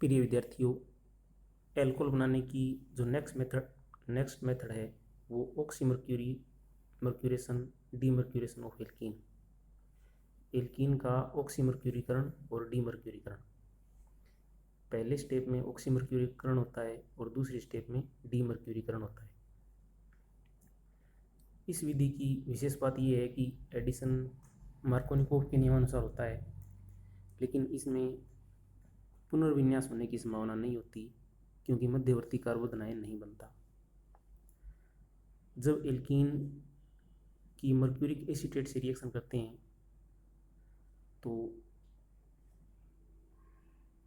प्रिय विद्यार्थियों, एल्कोहल बनाने की जो नेक्स्ट मेथड है वो mercuration demercuration of alkene. Alkene का ऑक्सीमर्क्यूरीकरण और डीमर्क्यूरीकरण। पहले स्टेप में ऑक्सीमर्क्यूरीकरण होता है और दूसरी स्टेप में डीमर्क्यूरीकरण होता है। इस विधि की विशेष बात यह है कि एडिशन मार्कोनिकोव के नियमानुसार होता है, लेकिन इसमें पुनर्विन्यास होने की संभावना नहीं होती क्योंकि मध्यवर्ती कार्बोदन आयन नहीं बनता। जब एल्कीन की मर्क्यूरिक एसीटेट से रिएक्शन करते हैं तो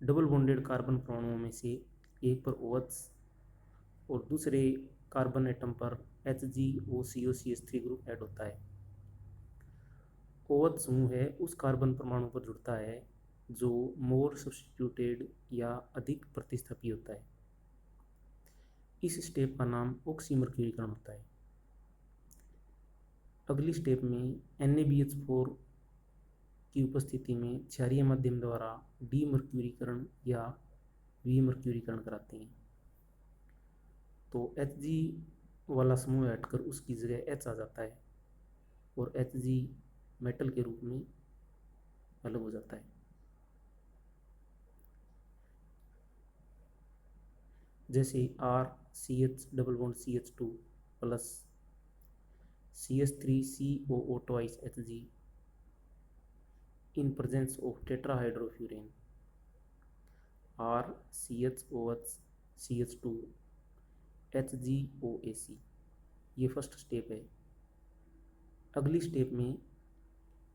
डबल बॉन्डेड कार्बन परमाणुओं में से एक पर OH और दूसरे कार्बन एटम पर HgOCOCH3 ग्रुप ऐड होता है। OH समूह है उस कार्बन परमाणु पर जुड़ता है जो मोर सब्स्टिट्यूटेड या अधिक प्रतिस्थापी होता है। इस स्टेप का नाम ऑक्सीमर्क्यूरीकरण होता है। अगली स्टेप में NaBH4 की उपस्थिति में क्षारीय माध्यम द्वारा डीमर्क्यूरीकरण या विमर्क्यूरीकरण कराते हैं। तो Hg वाला समूह हटकर उसकी जगह H आ जाता है और Hg मेटल के रूप में अलग हो जाता है। जैसे RCH double bond CH2 plus CH3COO twice Hg in presence of tetrahydrofuran, RCHOH CH2 HgOAC। ये फर्स्ट स्टेप है। अगली स्टेप में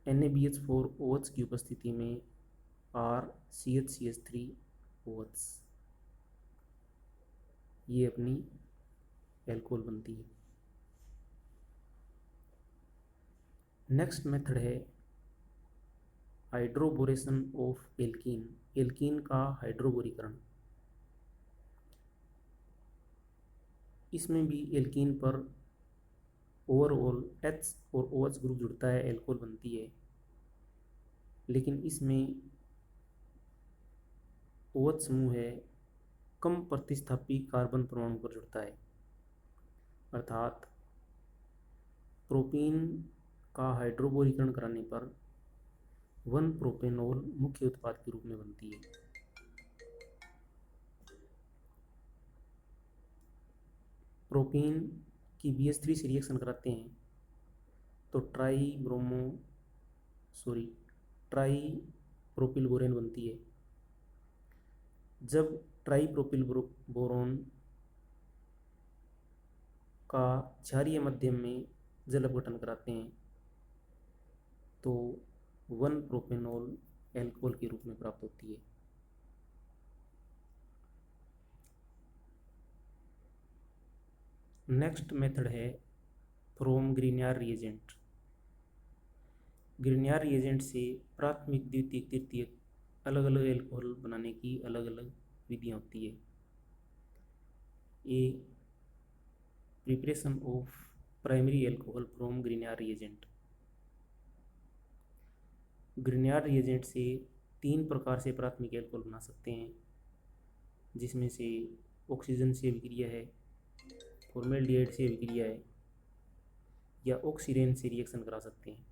NaBH4 OH की उपस्थिति में RCHCH3 OH, ये अपनी एल्कोहल बनती है। नेक्स्ट मेथड है हाइड्रोबोरेशन ऑफ एल्कीन। एल्कीन का हाइड्रोबोरीकरण। इसमें भी एल्कीन पर ओवरऑल H और OH ग्रुप जुड़ता है, एल्कोहल बनती है, लेकिन इसमें OH समूह है कम प्रतिस्थापी कार्बन परमाणु पर जुड़ता है, अर्थात प्रोपीन का हाइड्रोबोरीकरण कराने पर 1-प्रोपेनॉल मुख्य उत्पाद के रूप में बनती है। प्रोपीन की BH3 से रिएक्शन कराते हैं तो ट्राई प्रोपिल बोरेन बनती है। जब ट्राई प्रोपिल बोरोन का क्षारीय माध्यम में जल अपघटन कराते हैं तो 1-प्रोपेनॉल एल्कोहल के रूप में प्राप्त होती है। नेक्स्ट मेथड है from Grignard reagent. Grignard reagent से प्राथमिक, द्वितीयक, तृतीयक अलग अलग एल्कोहल बनाने की अलग अलग विधियाँ होती है। A preparation of primary alcohol from Grignard reagent. Grignard reagent से 3 प्रकार से प्राथमिक एल्कोहल बना सकते हैं, जिसमें से ऑक्सीजन से अभिक्रिया है, फॉर्मेल्डिहाइड से अभिक्रिया है या ऑक्सीरेन से रिएक्शन करा सकते हैं।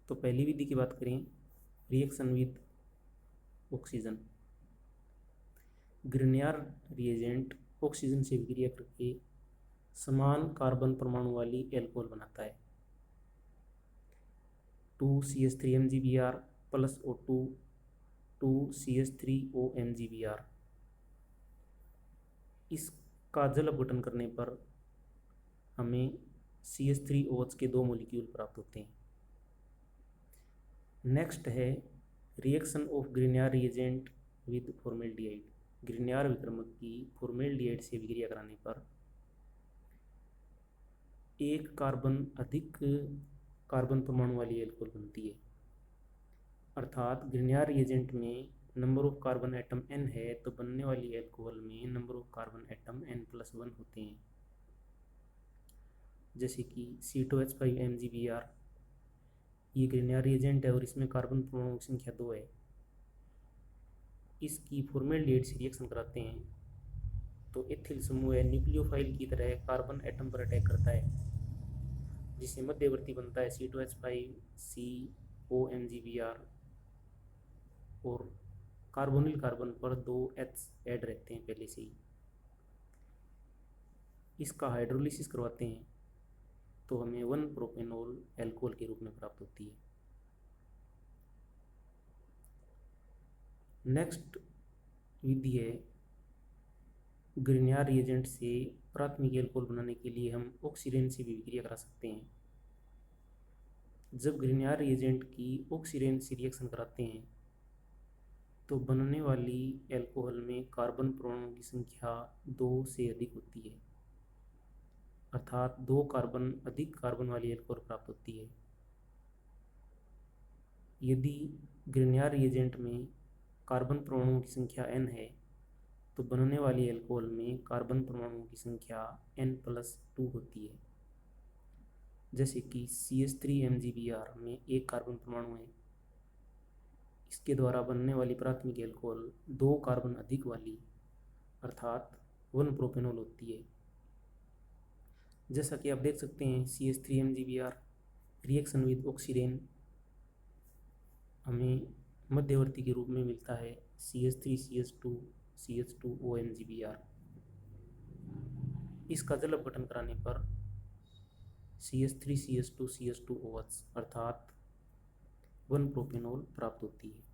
तो पहली विधि की बात करें, reaction with oxygen. Grignard reagent oxygen से अभिक्रिया करके समान कार्बन परमाणु वाली एल्कोहल बनाता है। 2CH3MgBr plus O2 2CH3O MgBr। इसका जल अपघटन करने पर हमें CH3OH के 2 मॉलिक्यूल प्राप्त होते हैं। नेक्स्ट है reaction of Grignard reagent with formaldehyde. Grignard विक्रमक की फॉर्मेल्डिहाइड से अभिक्रिया कराने पर 1 कार्बन अधिक कार्बन परमाणु वाली एल्कोहल बनती है, अर्थात ग्रिग्नार्ड रिएजेंट में number of carbon atom n है तो बनने वाली एल्कोहल में number of carbon atom n+1 होते हैं। जैसे कि C2H5MgBr ये ग्रिग्नार्ड रिएजेंट है और इसमें कार्बन परमाणुओं की संख्या 2 है। इसकी फॉर्मेल्डिहाइड से रिएक्शन कराते हैं तो एथिल समूह है न्यूक्लियोफाइल की तरह कार्बन एटम पर अटैक करता है, जिससे मध्यवर्ती बनता है C2H5COMgBr और कार्बोनिल कार्बन पर 2 H ऐड रहते हैं पहले से ही। इसका हाइड्रोलिसिस करवाते हैं तो हमें 1 प्रोपेनॉल एल्कोहल के रूप में प्राप्त होती है। नेक्स्ट विधि है ग्रिग्नार्ड रिएजेंट से प्राथमिक एल्कोहल बनाने के लिए हम ऑक्सीरेन से भी विक्रिया करा सकते हैं। जब ग्रिग्नार्ड रिएजेंट की ऑक्सीरेन से रिएक्शन कराते हैं तो बनने वाली एल्कोहल में कार्बन परमाणुओं की संख्या 2 से अधिक होती है, अर्थात 2 कार्बन अधिक कार्बन वाली एल्कोहल प्राप्त होती है। यदि ग्रिग्नार्ड रिएजेंट में कार्बन परमाणुओं की संख्या n है तो बनने वाली एल्कोहल में कार्बन परमाणुओं की संख्या n+2 होती है। जैसे कि CH3MgBr में 1 कार्बन परमाणु है, इसके द्वारा बनने वाली प्राथमिक एल्कोहल 2 कार्बन अधिक वाली अर्थात 1 प्रोपेनॉल होती है। जैसा कि आप देख सकते हैं CH3MgBr रिएक्शन विद ऑक्सीरेन हमें मध्यवर्ती के रूप में मिलता है CH3CH2CH2OMgBr। इसका जल अपघटन कराने पर CH3CH2CH2OH अर्थात 1 प्रोपेनॉल प्राप्त होती है।